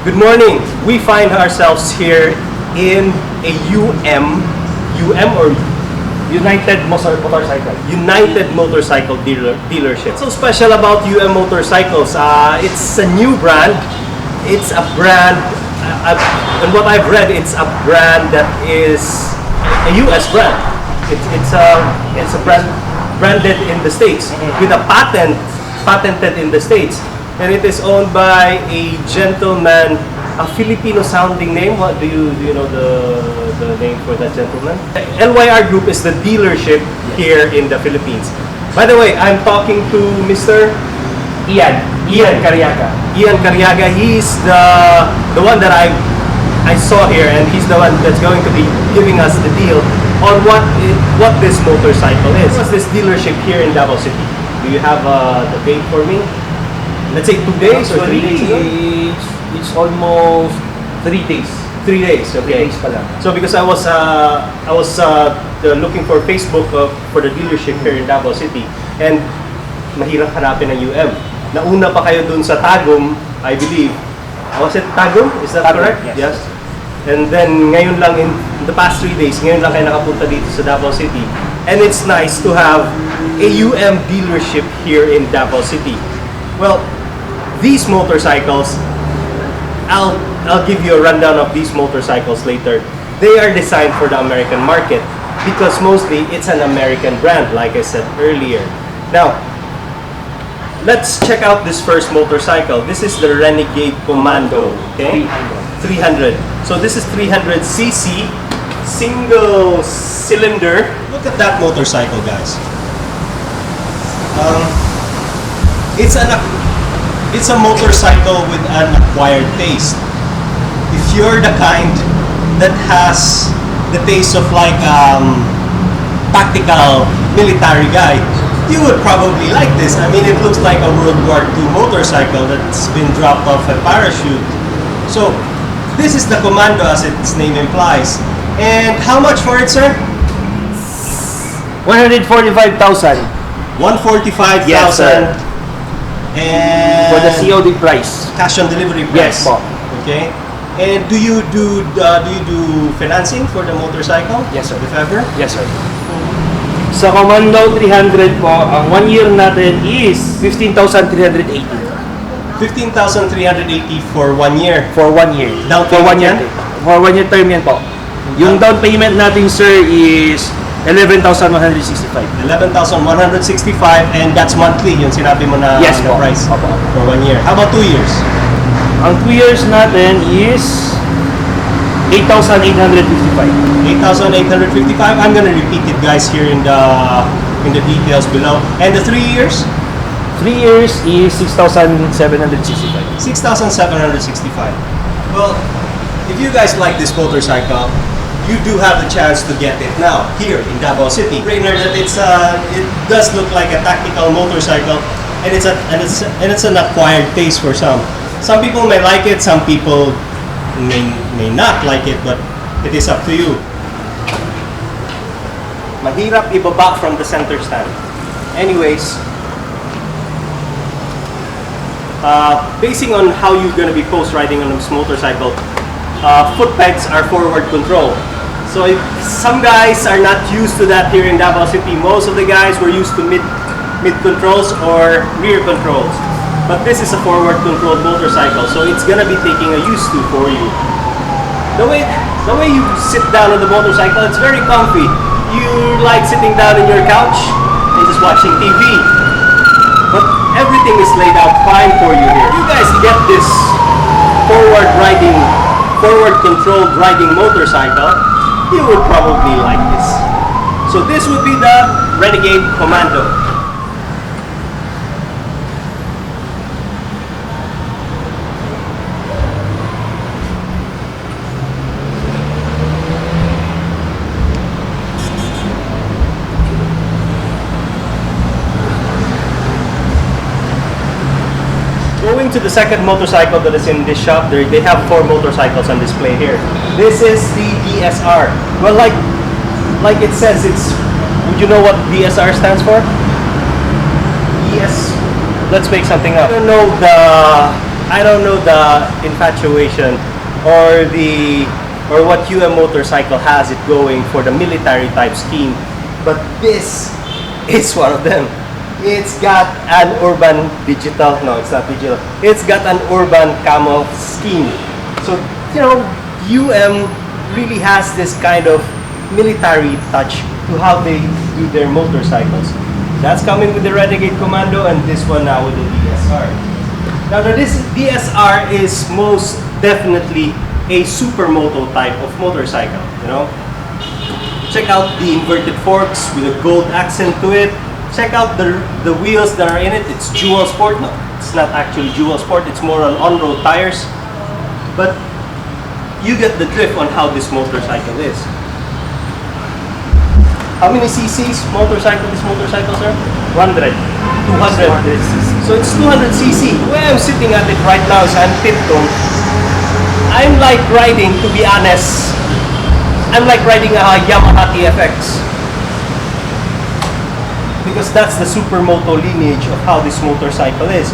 Good morning. We find ourselves here in a UM or United Motorcycle. United Motorcycle dealership. What's so special about UM Motorcycles? It's a new brand. It's a brand, and what I've read, it's a brand that is a US brand. It's a brand branded in the States with a patented in the States, and it is owned by a gentleman, a Filipino sounding name. What do you know the name for that gentleman? LYR Group is the dealership here in the Philippines. By the way, I'm talking to Mr. Ian Cariaga. Ian Cariaga. He's the one that I saw here, and he's the one that's going to be giving us the deal on what this motorcycle is. What's this dealership here in Davao City? Do you have the date for me? Let's say 2 days or 3 days ago? It's almost 3 days. 3 days, okay. 3 days pa lang. So because I was looking for Facebook for the dealership here in Davao City, and mahirap hanapin ng UM. Nauna pa kayo dun sa Tagum, I believe. Was it Tagum? Is that Tagum, correct? yes. And then ngayon lang, in the past 3 days, ngayon lang kayo nakapunta dito sa Davao City. And it's nice to have a UM dealership here in Davao City. Well, these motorcycles, I'll give you a rundown of these motorcycles later. They are designed for the American market because mostly it's an American brand, like I said earlier. Now, let's check out this first motorcycle. This is the Renegade Commando, okay? 300. So this is 300cc, single cylinder. Look at that motorcycle, guys. It's a motorcycle with an acquired taste. If you're the kind that has the taste of like tactical military guy, you would probably like this. I mean, it looks like a World War II motorcycle that's been dropped off a parachute. So this is the Commando, as its name implies. And how much for it, sir? 145,000. 145,000. Yes, sir. And For the COD price. cash on delivery price. Yes po. Okay. And do you do financing for the motorcycle? Yes, sir. If ever? Yes, sir. Sa Commando 300 po, ang 1 year natin is 15,380. 15,380 for 1 year. For 1 year. Down For 1 payment year. For 1 year term yan po. Yung down payment natin, sir, is 11,165. 11,165, and that's monthly. Yung sinabi mo na, Yes na po. price Opo. for 1 year. How about 2 years? Ang 2 years natin is 8,855. 8,855. I'm gonna repeat it, guys, here in the details below. And the 3 years? 3 years is 6,765. 6,765. Well, if you guys like this motorcycle, you do have the chance to get it now here in Davao City. Brainer that it does look like a tactical motorcycle, and it's an acquired taste for some. Some people may like it, some people may not like it, but it is up to you. Mahirap ibaba from the center stand. Anyways, basing on how you're going to be post riding on this motorcycle, foot pegs are forward control. So if some guys are not used to that here in Davao City, most of the guys were used to mid controls or rear controls. But this is a forward controlled motorcycle, so it's gonna be taking a used to for you. The way you sit down on the motorcycle, it's very comfy. You like sitting down in your couch and just watching TV. But everything is laid out fine for you here. You guys get this forward controlled riding motorcycle, you would probably like this. So this would be the Renegade Commando. Going to the second motorcycle that is in this shop, they have 4 motorcycles on display here. This is the DSR. Well, like it says, would you know what DSR stands for? Let's make something up. I don't know I don't know the infatuation or what motorcycle has it going for the military type scheme, but this is one of them. It's got an urban digital, no, it's not digital. It's got an urban camo scheme. So, you know, really has this kind of military touch to how they do their motorcycles. That's coming with the Renegade Commando, and this one now with the DSR. Now this DSR is most definitely a supermoto type of motorcycle, you know. Check out the inverted forks with a gold accent to it. Check out the wheels that are in it. It's dual sport. No, it's not actually dual sport. It's more on-road tires. But you get the drift on how this motorcycle is. How many cc's this motorcycle, sir? 100. 200. So it's 200 cc. Where I'm sitting at it right now is I'm tiptoe. I'm like riding, to be honest, I'm like riding a Yamaha TFX. Because that's the supermoto lineage of how this motorcycle is.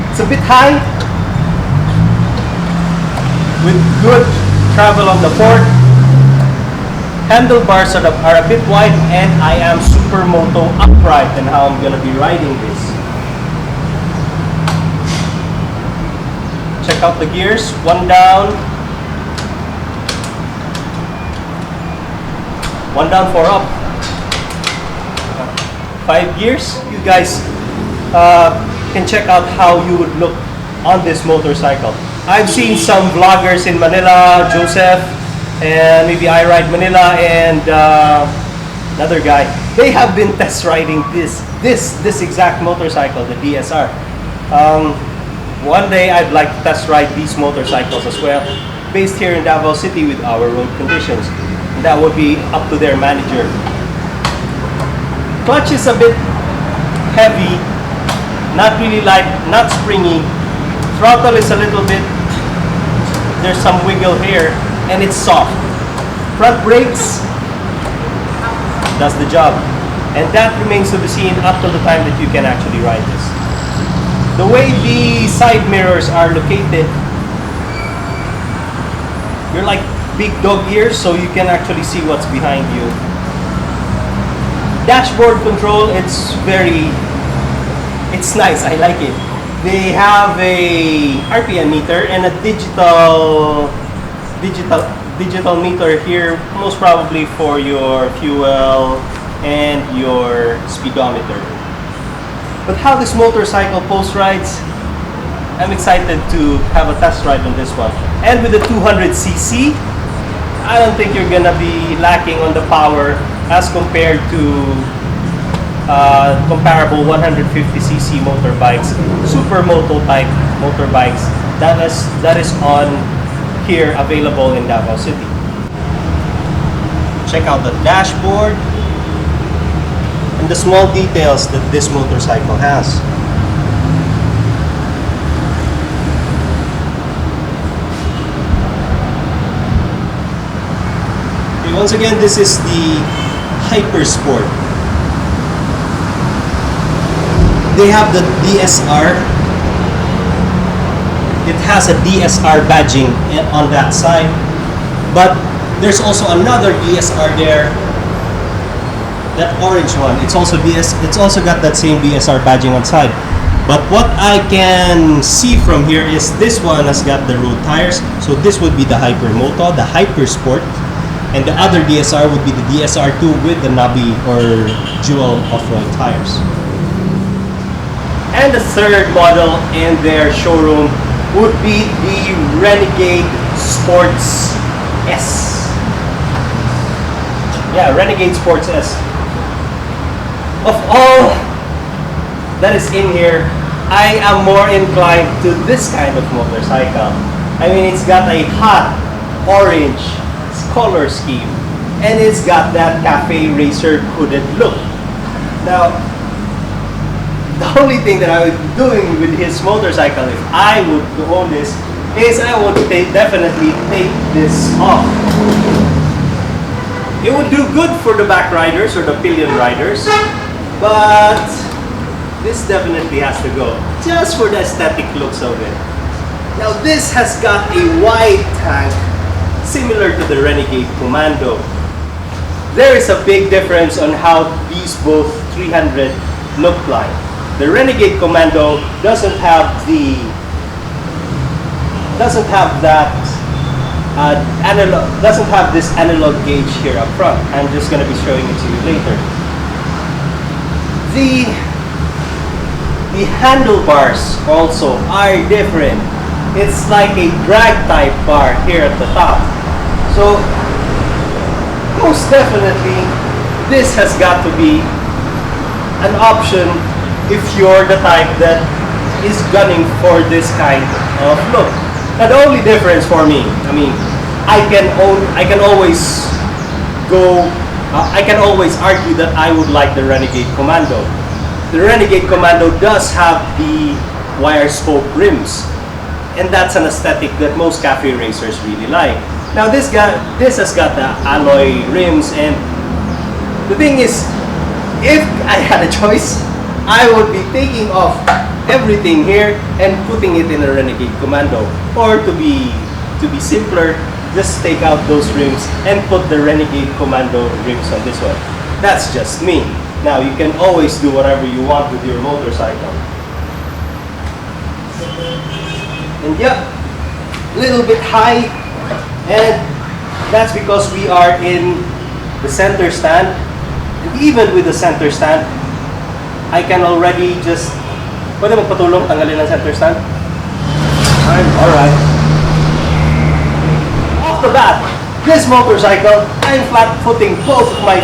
It's a bit high, with good travel on the fork. Handlebars are a bit wide, and I am supermoto upright in how I'm gonna be riding this. Check out the gears, 1 down, 1 down, 4 up. 5 gears. You guys can check out how you would look on this motorcycle. I've seen some vloggers in Manila, Joseph, and maybe I Ride Manila, and another guy. They have been test riding this exact motorcycle, the DSR. One day I'd like to test ride these motorcycles as well, based here in Davao City with our road conditions. And that would be up to their manager. Clutch is a bit heavy, not really light, not springy. Throttle is a little bit, there's some wiggle here, and it's soft. Front brakes does the job, and that remains to be seen up to the time that you can actually ride this. The way the side mirrors are located, you're like big dog ears, so you can actually see what's behind you. Dashboard control, it's nice, I like it. They have a RPM meter and a digital meter here, most probably for your fuel and your speedometer. But how this motorcycle post rides, I'm excited to have a test ride on this one. And with the 200cc, I don't think you're gonna be lacking on the power as compared to comparable 150cc motorbikes, supermoto type motorbikes that is on here available in Davao City. Check out the dashboard and the small details that this motorcycle has. Okay, once again, this is the Hypersport. They have the DSR. It has a DSR badging on that side, but there's also another DSR there. That orange one. It's also got that same DSR badging on side. But what I can see from here is this one has got the road tires. So this would be the Hypermoto, the Hypersport, and the other DSR would be the DSR2 with the knobby or dual off-road tires. And the third model in their showroom would be the Renegade Sports S. Yeah, Renegade Sports S. Of all that is in here, I am more inclined to this kind of motorcycle. I mean, it's got a hot orange color scheme, and it's got that cafe racer hooded look. Now, the only thing that I would be doing with his motorcycle, if I would own this, is I would definitely take this off. It would do good for the back riders or the pillion riders, but this definitely has to go, just for the aesthetic looks of it. Now this has got a wide tank, similar to the Renegade Commando. There is a big difference on how these both 300 look like. The Renegade Commando doesn't have this analog gauge here up front. I'm just going to be showing it to you later. The handlebars also are different. It's like a drag type bar here at the top. So most definitely this has got to be an option if you're the type that is gunning for this kind of look. Now the only difference for me, I can always argue that I would like the Renegade Commando. The Renegade Commando does have the wire spoke rims, and that's an aesthetic that most cafe racers really like. Now this has got the alloy rims, and the thing is, if I had a choice, I would be taking off everything here and putting it in a Renegade Commando. Or to be simpler, just take out those rims and put the Renegade Commando rims on this one. That's just me. Now you can always do whatever you want with your motorcycle. And yeah, a little bit high, and that's because we are in the center stand. And even with the center stand, I can already just... Pwede magpatulong tanggalin ang center stand? Alright. Off the bat, this motorcycle, I'm flat-footing both of my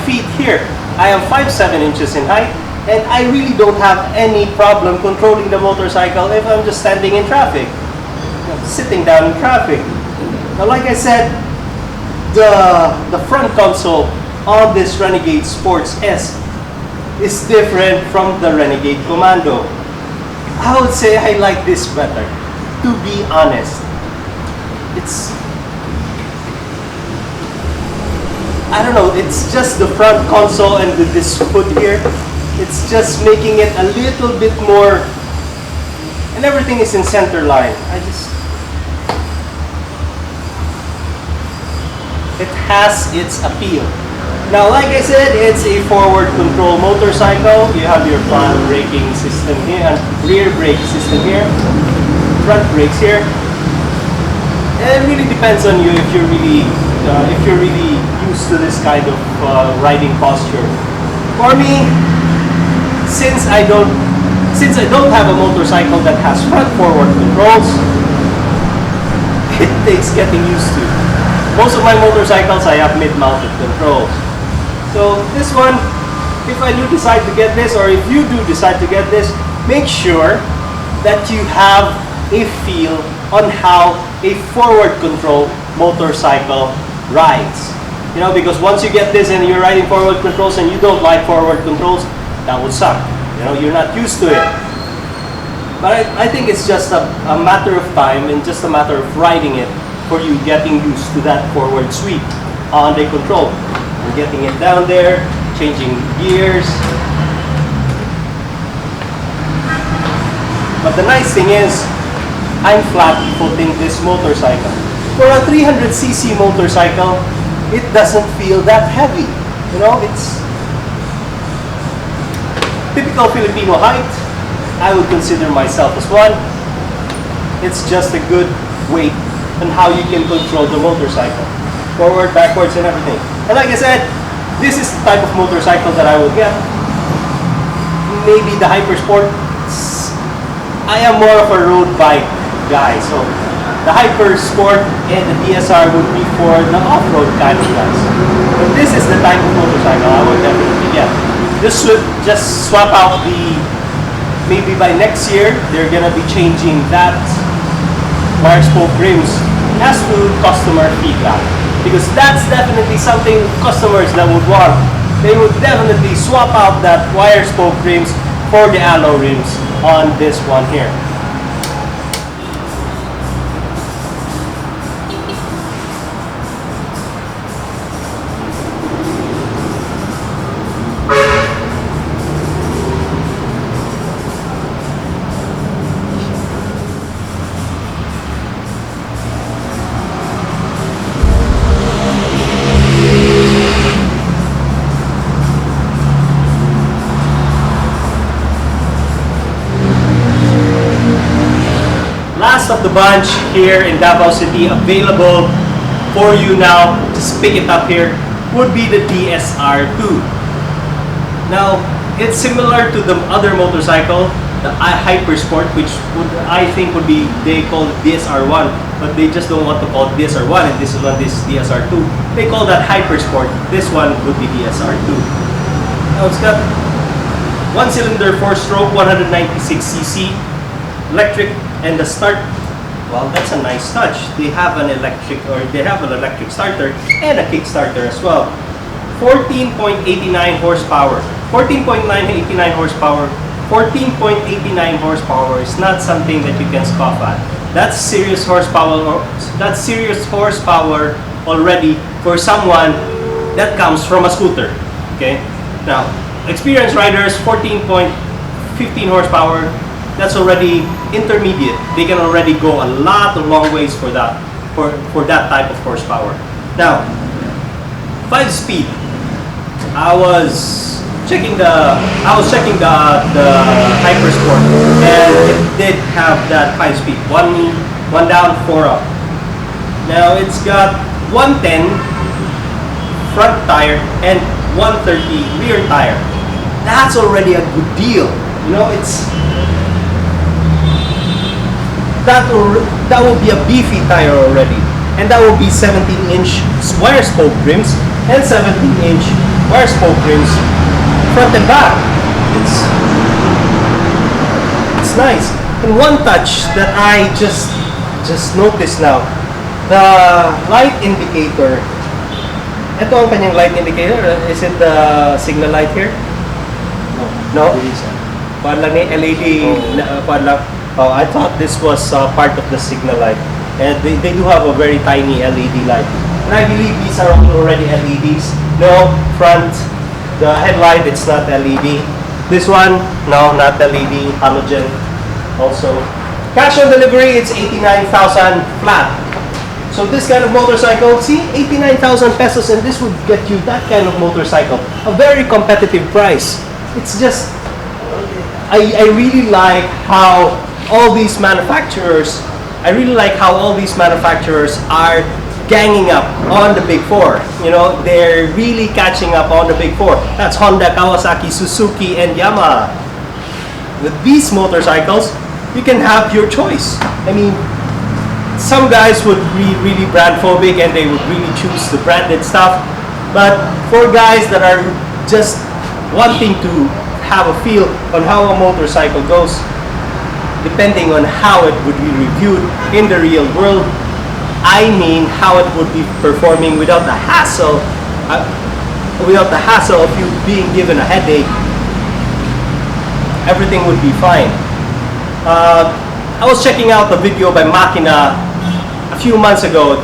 feet here. I am 5'7" inches in height, and I really don't have any problem controlling the motorcycle if I'm just standing in traffic, sitting down in traffic. Now, like I said, the front console on this Renegade Sports S is different from the Renegade Commando. I would say I like this better, to be honest. I don't know, it's just the front console and this hood here. It's just making it a little bit more, and everything is in center line. It has its appeal. Now, like I said, it's a forward control motorcycle. You have your front braking system here, and rear brake system here, front brakes here. And it really depends on you if you're really used to this kind of riding posture. For me, since I don't have a motorcycle that has front forward controls, it takes getting used to. Most of my motorcycles, I have mid-mounted controls. So this one, if I do decide to get this, or if you do decide to get this, make sure that you have a feel on how a forward control motorcycle rides. You know, because once you get this and you're riding forward controls and you don't like forward controls, that would suck. You know, you're not used to it. But I think it's just a matter of time and just a matter of riding it for you getting used to that forward sweep on the control. You're getting it down there, changing gears. But the nice thing is, I'm flat-footing this motorcycle. For a 300cc motorcycle, it doesn't feel that heavy. You know, it's typical Filipino height. I would consider myself as one. It's just a good weight on how you can control the motorcycle. Forward, backwards, and everything. And like I said, this is the type of motorcycle that I will get. Maybe the Hypersports. I am more of a road bike guy, so the Hypersport and the DSR would be for the off-road kind of guys. But this is the type of motorcycle I would definitely get. Just swap out maybe by next year, they're gonna be changing that wire spoke rims as to customer feedback. Because that's definitely something customers that would want. They would definitely swap out that wire spoke rims for the alloy rims on this one here. last of the bunch here in Davao City available for you now, just pick it up here, would be the DSR 2. Now, it's similar to the other motorcycle, the Hypersport, which I think would be, they call it DSR 1, but they just don't want to call it DSR 1, and this is DSR 2. They call that Hypersport. This one would be DSR 2. Now, it's got 1-cylinder 4-stroke 196cc electric, and the start, well, that's a nice touch. They have an electric starter and a kickstarter as well. 14.89 horsepower. 14.89 horsepower. 14.89 horsepower is not something that you can scoff at. That's serious horsepower. That's serious horsepower already for someone that comes from a scooter. Okay. Now, experienced riders, 14.15 horsepower. That's already intermediate. They can already go a long ways for that, for that type of horsepower. Now, 5-speed. I was checking the Hypersport, and it did have that 5-speed. One down, 4 up. Now it's got 110 front tire and 130 rear tire. That's already a good deal. You know, that will be a beefy tire already, and that will be 17-inch wire spoke rims and 17-inch wire spoke rims front and back. It's nice. And one touch that I just noticed now, the light indicator. Ito ang kanyang light indicator. Is it the signal light here? No. Kuan lang ni LED. Kuan lang. Oh, I thought this was part of the signal light, and they do have a very tiny LED light. And I believe these are already LEDs. No, front, the headlight, it's not LED. This one, no, not LED, halogen also. Cash on delivery, it's 89,000 flat. So this kind of motorcycle, see, 89,000 pesos, and this would get you that kind of motorcycle. A very competitive price. It's just, I really like how all these manufacturers are ganging up on the big four. You know, they're really catching up on the big four. That's Honda, Kawasaki, Suzuki, and Yamaha. With these motorcycles, you can have your choice. I mean, some guys would be really brand phobic and they would really choose the branded stuff. But for guys that are just wanting to have a feel on how a motorcycle goes, depending on how it would be reviewed in the real world, I mean how it would be performing without the hassle of you being given a headache, everything would be fine. I was checking out the video by Makina a few months ago.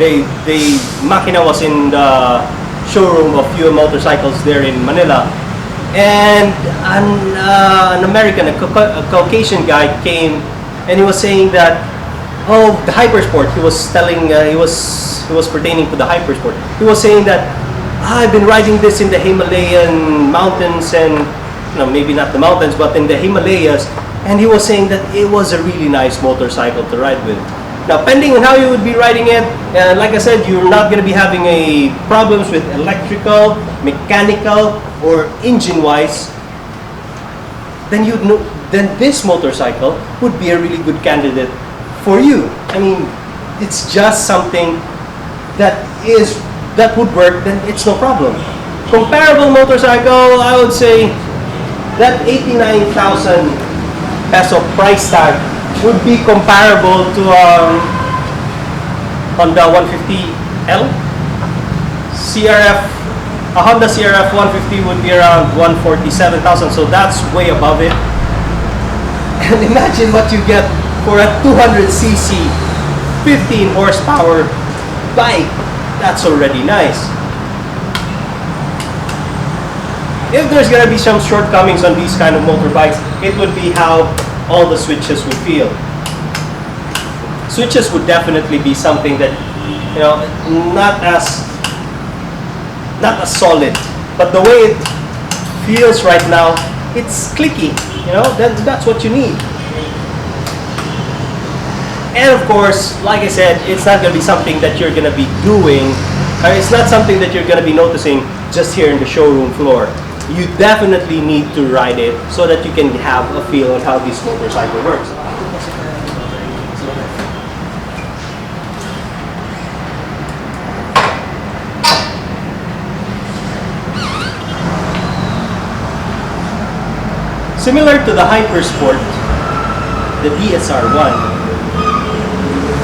Makina was in the showroom of few motorcycles there in Manila, and an American, a Caucasian guy came, and he was saying that, oh, the Hypersport. He was telling, he was pertaining to the Hypersport. He was saying that, I've been riding this in the Himalayan mountains, and maybe not the mountains, but in the Himalayas. And he was saying that it was a really nice motorcycle to ride with. Now, depending on how you would be riding it, like I said, you're not going to be having problems with electrical, mechanical, or engine-wise. Then this motorcycle would be a really good candidate for you. I mean, it's just something that would work. Then it's no problem. Comparable motorcycle, I would say that 89,000 peso price tag would be comparable to Honda 150L. A Honda CRF 150 would be around 147,000, so that's way above it. And imagine what you get for a 200cc 15 horsepower bike. That's already nice. If there's gonna be some shortcomings on these kind of motorbikes, it would be how all the switches would feel. Switches would definitely be something that, not as solid, but the way it feels right now, it's clicky. That's what you need. And of course, like I said, it's not going to be something that you're going to be doing, or it's not something that you're going to be noticing just here in the showroom floor. You definitely need to ride it so that you can have a feel on how this motorcycle works. Similar to the Hypersport, the DSR one,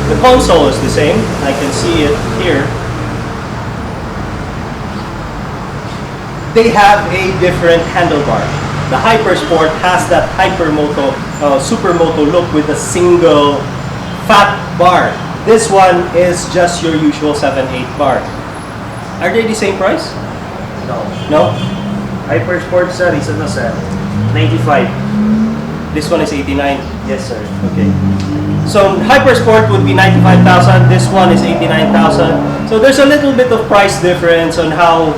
the console is the same. I can see it here. They have a different handlebar. The Hypersport has that Hypermoto, Supermoto look with a single fat bar. This one is just your usual 7/8 bar. Are they the same price? No. No? Hypersports, sir, is ano, sir? 95. This one is 89. Yes, sir. Okay. So Hypersport would be 95,000. This one is 89,000. So there's a little bit of price difference on how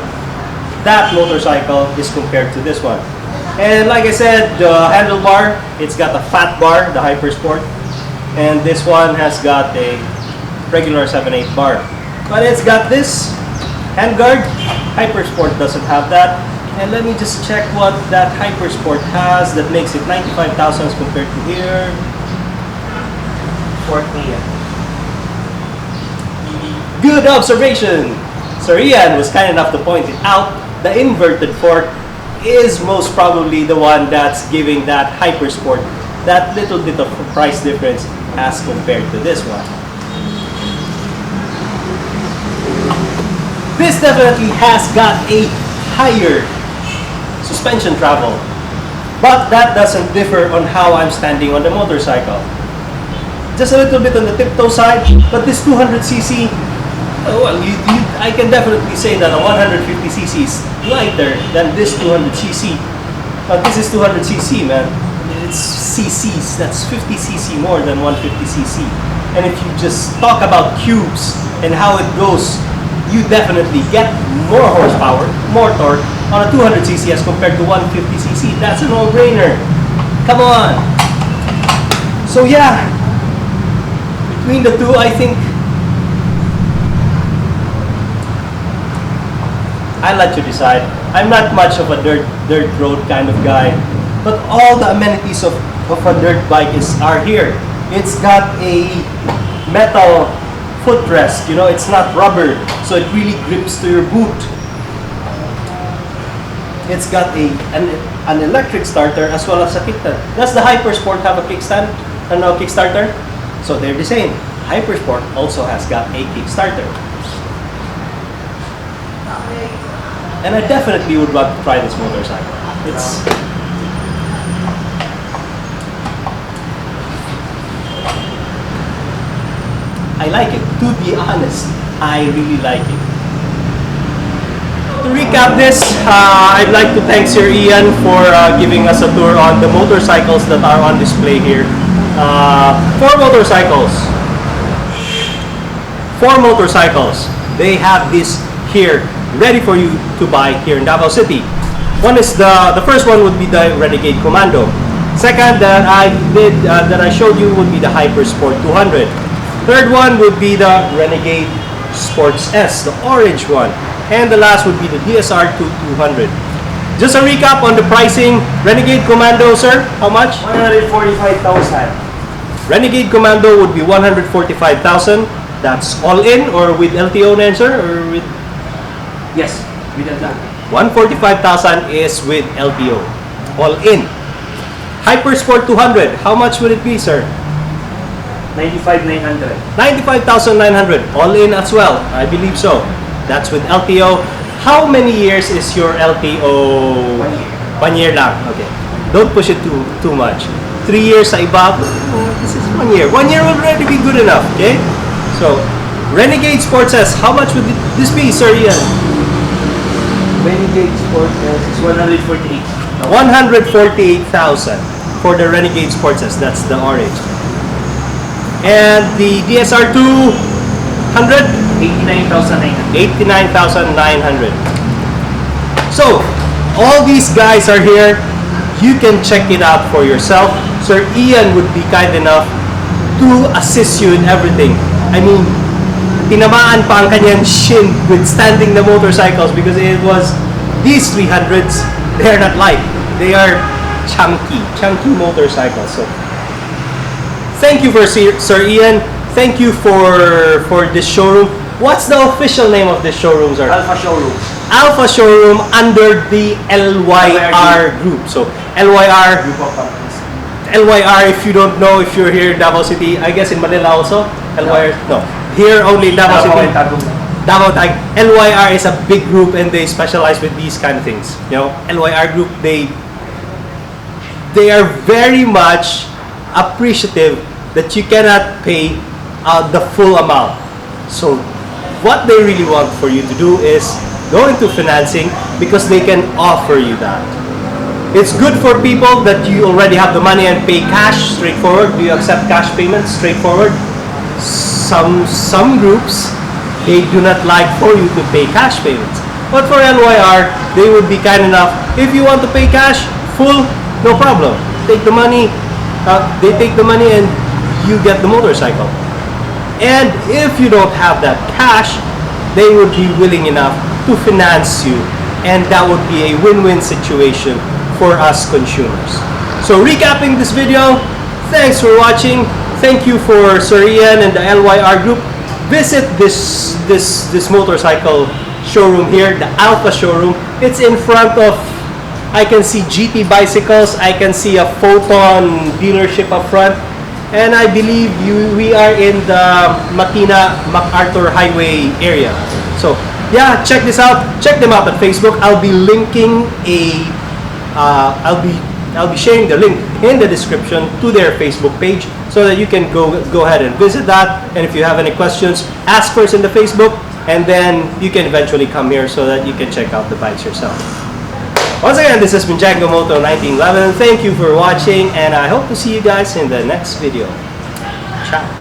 that motorcycle is compared to this one. And like I said, the handlebar, it's got a fat bar, the Hypersport, and this one has got a regular 7/8 bar. But it's got this handguard. Hypersport doesn't have that. And let me just check what that Hypersport has that makes it 95,000 as compared to here. 40. Good observation! Sir Ian was kind enough to point it out. The inverted fork is most probably the one that's giving that Hypersport that little bit of price difference as compared to this one. This definitely has got a higher suspension travel, but that doesn't differ on how I'm standing on the motorcycle. Just a little bit on the tiptoe side, but this 200cc, well, I can definitely say that a 150cc is lighter than this 200cc. But this is 200cc, man. It's cc's. That's 50cc more than 150cc. And if you just talk about cubes and how it goes, you definitely get more horsepower, more torque on a 200cc as compared to 150cc. That's a no-brainer. Come on. So yeah, between the two, I think I'll let you decide. I'm not much of a dirt road kind of guy, but all the amenities of a dirt bike are here. It's got a metal footrest, you know, it's not rubber, so it really grips to your boot. It's got an electric starter as well as a kickstand. Does the Hypersport have a kickstand and no kickstarter? So they're the same. Hypersport also has got a kickstarter. And I definitely would want to try this motorcycle. I like it. To be honest, I really like it. To recap this, I'd like to thank Sir Ian for giving us a tour on the motorcycles that are on display here. Four motorcycles. They have this here ready for you to buy here in Davao City. One is the first one would be the Renegade Commando. Second that I showed you would be the Hypersport 200. Third one would be the Renegade Sports S, the orange one. And the last would be the DSR 200. Just a recap on the pricing. Renegade Commando, sir, how much? 145,000. Renegade Commando would be 145,000. That's all in or with LTO then, sir? Or with? Yes, with that. 145,000 is with LTO. All in. Hypersport 200, how much would it be, sir? 95,900. 95,900, all in as well. I believe so. That's with LTO. How many years is your LTO? 1 year. 1 year lang. Okay. Don't push it too much. 3 years sa iba. This is 1 year. 1 year will already be good enough. Okay. So, Renegade Sports S. How much would this be, Sir Ian? Renegade Sport S is 148. 148,000 for the Renegade Sports S. That's the orange. And the DSR 200? 89,900. 89,900. So, all these guys are here. You can check it out for yourself. Sir Ian would be kind enough to assist you in everything. I mean, tinamaan pa ang kanyang shin withstanding the motorcycles because it was these 300s. They are not light. They are chunky motorcycles. So, thank you for Sir Ian. Thank you for this showroom. What's the official name of this showroom, sir? Alpha Showroom. Alpha Showroom under the LYR group. So LYR, if you don't know, if you're here in Davao City, I guess in Manila also, LYR, no. Here only in Davao City. Davao Tag. LYR is a big group and they specialize with these kind of things. You know, LYR group, they are very much appreciative that you cannot pay the full amount. So what they really want for you to do is go into financing because they can offer you that. It's good for people that you already have the money and pay cash straightforward. Do you accept cash payments straightforward? Some groups, they do not like for you to pay cash payments. But for LYR, they would be kind enough. If you want to pay cash, full, no problem. Take the money. They take the money and you get the motorcycle. And if you don't have that cash, they would be willing enough to finance you, and that would be a win-win situation for us consumers. So recapping this video, thanks for watching. Thank you for Sir Ian and the LYR group. Visit this motorcycle showroom here, the Alpha Showroom. It's in front of, I can see GT bicycles, I can see a Photon dealership up front, and I believe we are in the Makina MacArthur Highway area. So yeah, check this out. Check them out on Facebook. I'll be linking I'll be sharing the link in the description to their Facebook page so that you can go ahead and visit that. And if you have any questions, ask first in the Facebook, and then you can eventually come here so that you can check out the bikes yourself. Once again, this has been Django Moto 1911. Thank you for watching, and I hope to see you guys in the next video. Ciao.